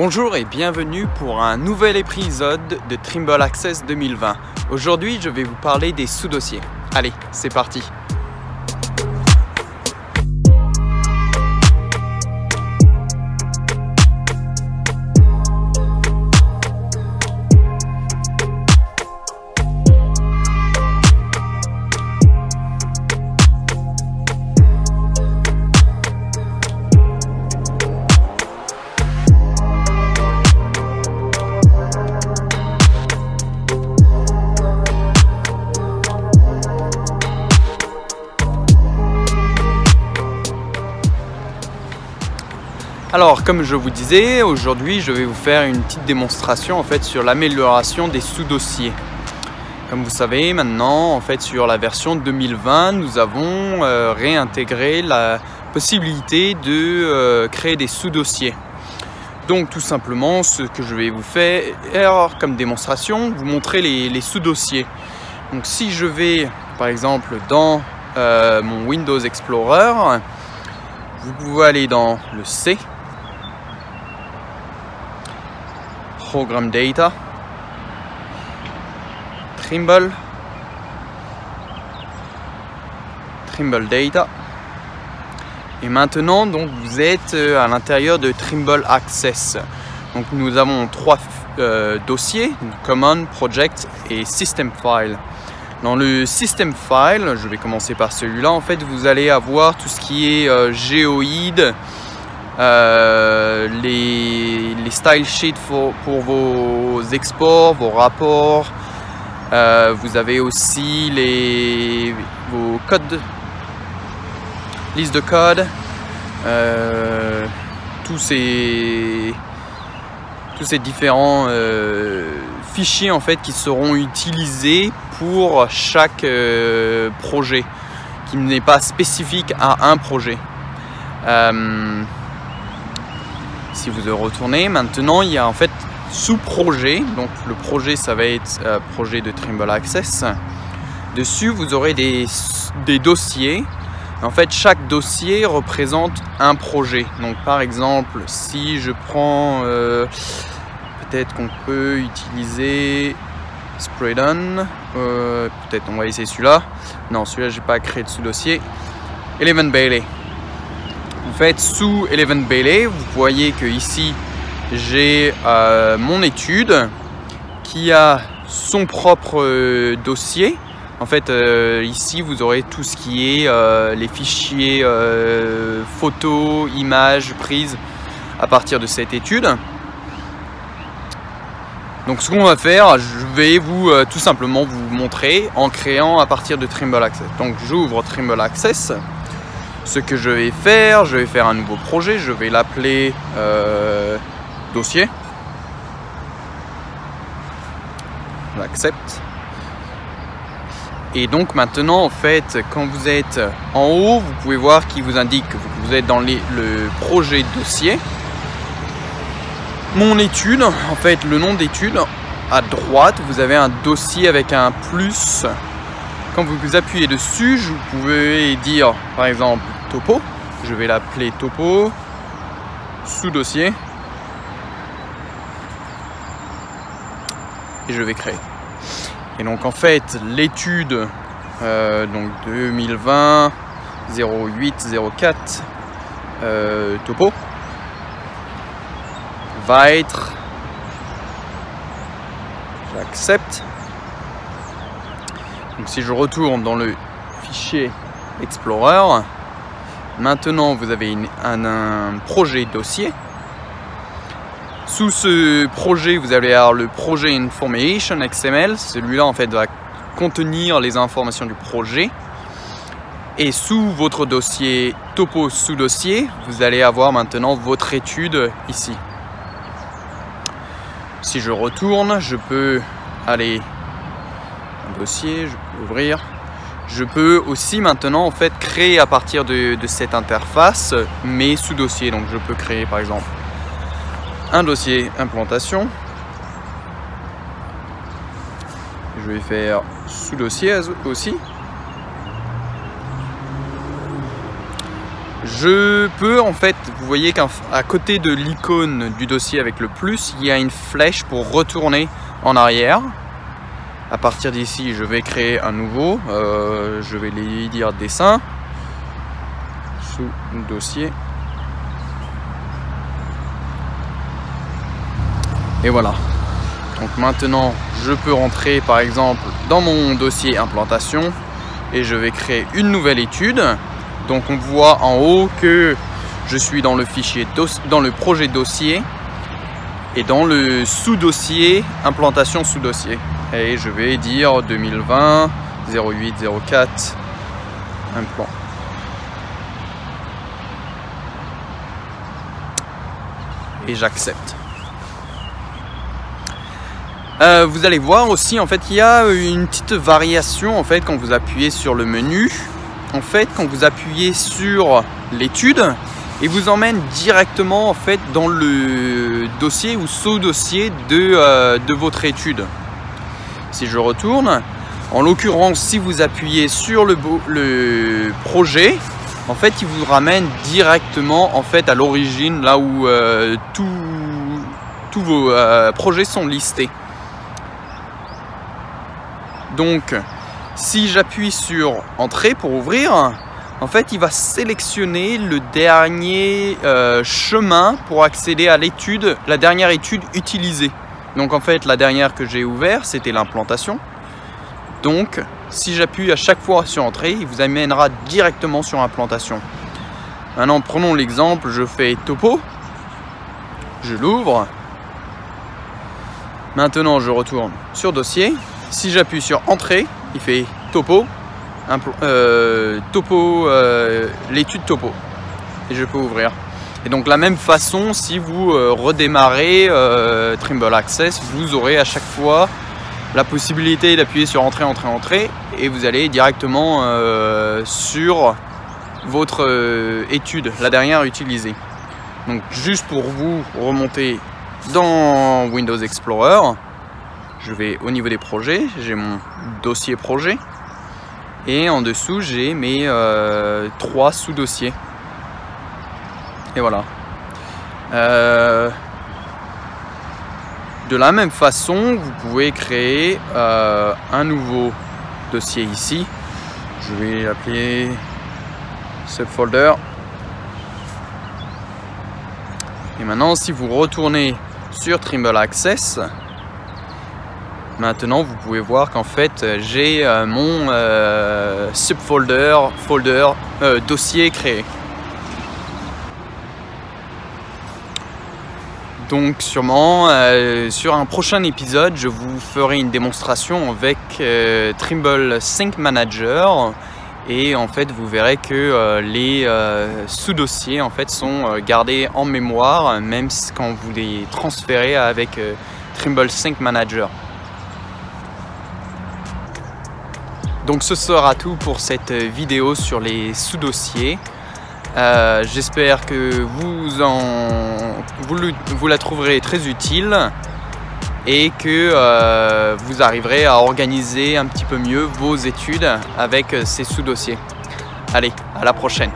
Bonjour et bienvenue pour un nouvel épisode de Trimble Access 2020. Aujourd'hui, je vais vous parler des sous-dossiers. Allez, c'est parti! Alors, comme je vous disais, aujourd'hui je vais vous faire une petite démonstration sur l'amélioration des sous-dossiers. Comme vous savez maintenant, sur la version 2020, nous avons réintégré la possibilité de créer des sous-dossiers. Donc tout simplement, ce que je vais vous faire comme démonstration, vous montrer les sous-dossiers. Donc si je vais par exemple dans mon Windows Explorer, vous pouvez aller dans le C, Program Data, Trimble Data, et maintenant donc vous êtes à l'intérieur de Trimble Access. Donc nous avons trois dossiers, Common, Project et System File. Dans le System File, je vais commencer par celui-là, vous allez avoir tout ce qui est géoïde, les style sheets pour vos exports, vos rapports. Vous avez aussi vos codes, liste de codes, tous ces différents fichiers qui seront utilisés pour chaque projet, qui n'est pas spécifique à un projet. Si vous retournez, maintenant il y a sous-projet. Donc le projet, ça va être projet de Trimble Access. Dessus, vous aurez des dossiers. Chaque dossier représente un projet. Donc par exemple, si je prends, peut-être qu'on peut utiliser Spraydon. Peut-être on va essayer celui-là. Non, celui-là, j'ai pas créé de sous-dossier. Eleven Bailey. Sous Eleven Bailey, vous voyez que ici j'ai mon étude qui a son propre dossier. Ici vous aurez tout ce qui est les fichiers photos, images prises à partir de cette étude. Donc ce qu'on va faire, je vais tout simplement vous montrer en créant à partir de Trimble Access. Donc j'ouvre Trimble Access. Ce que je vais faire un nouveau projet, je vais l'appeler dossier. J'accepte. Et donc maintenant, quand vous êtes en haut, vous pouvez voir qu'il vous indique que vous êtes dans le projet dossier. Mon étude, le nom d'étude, à droite, vous avez un dossier avec un plus. Quand vous appuyez dessus, vous pouvez dire par exemple topo. Je vais l'appeler topo, sous-dossier. Et je vais créer. Et donc l'étude donc 2020 08 04 topo va être, j'accepte. Donc si je retourne dans le fichier Explorer, maintenant vous avez un projet dossier. Sous ce projet, vous allez avoir le projet Information XML. Celui-là va contenir les informations du projet. Et sous votre dossier topo sous-dossier, vous allez avoir maintenant votre étude ici. Si je retourne, je peux aller dossier, je peux ouvrir. Je peux aussi maintenant créer à partir de cette interface mes sous-dossiers. Donc je peux créer par exemple un dossier implantation. Je vais faire sous-dossier aussi. je peux en fait, vous voyez qu'à côté de l'icône du dossier avec le plus, il y a une flèche pour retourner en arrière. À partir d'ici, je vais créer un nouveau, je vais lui dire dessin, sous dossier. Et voilà. Donc maintenant, je peux rentrer par exemple dans mon dossier implantation et je vais créer une nouvelle étude. Donc on voit en haut que je suis dans le fichier, dans le projet dossier et dans le sous-dossier, implantation sous-dossier. Et je vais dire 2020 08 04 implant. Et j'accepte. Vous allez voir aussi en fait qu'il y a une petite variation en fait quand vous appuyez sur le menu. En fait, quand vous appuyez sur l'étude, il vous emmène directement en fait dans le dossier ou sous-dossier de votre étude. Si je retourne, en l'occurrence, si vous appuyez sur le projet, en fait, il vous ramène directement en fait à l'origine, là où tous vos projets sont listés. Donc, si j'appuie sur Entrée pour ouvrir, en fait, il va sélectionner le dernier chemin pour accéder à l'étude, la dernière étude utilisée. Donc, en fait, la dernière que j'ai ouverte, c'était l'implantation. Donc, si j'appuie à chaque fois sur Entrée, il vous amènera directement sur implantation. Maintenant, prenons l'exemple, je fais topo, je l'ouvre. Maintenant, je retourne sur dossier. Si j'appuie sur Entrée, il fait topo, l'étude topo. Et je peux ouvrir. Et donc, la même façon, si vous redémarrez Trimble Access, vous aurez à chaque fois la possibilité d'appuyer sur Entrée, Entrée, Entrée. Et vous allez directement sur votre étude, la dernière utilisée. Donc, juste pour vous remonter dans Windows Explorer, je vais au niveau des projets, j'ai mon dossier projet et en dessous j'ai mes 3 sous-dossiers. Et voilà. De la même façon, vous pouvez créer un nouveau dossier ici. Je vais l'appeler subfolder. Et maintenant, si vous retournez sur Trimble Access, maintenant, vous pouvez voir qu'en fait, j'ai mon subfolder, dossier créé. Donc sûrement, sur un prochain épisode, je vous ferai une démonstration avec Trimble Sync Manager. Et en fait, vous verrez que les sous-dossiers en fait, sont gardés en mémoire, même quand vous les transférez avec Trimble Sync Manager. Donc ce sera tout pour cette vidéo sur les sous-dossiers. J'espère que vous la trouverez très utile et que vous arriverez à organiser un petit peu mieux vos études avec ces sous-dossiers. Allez, à la prochaine!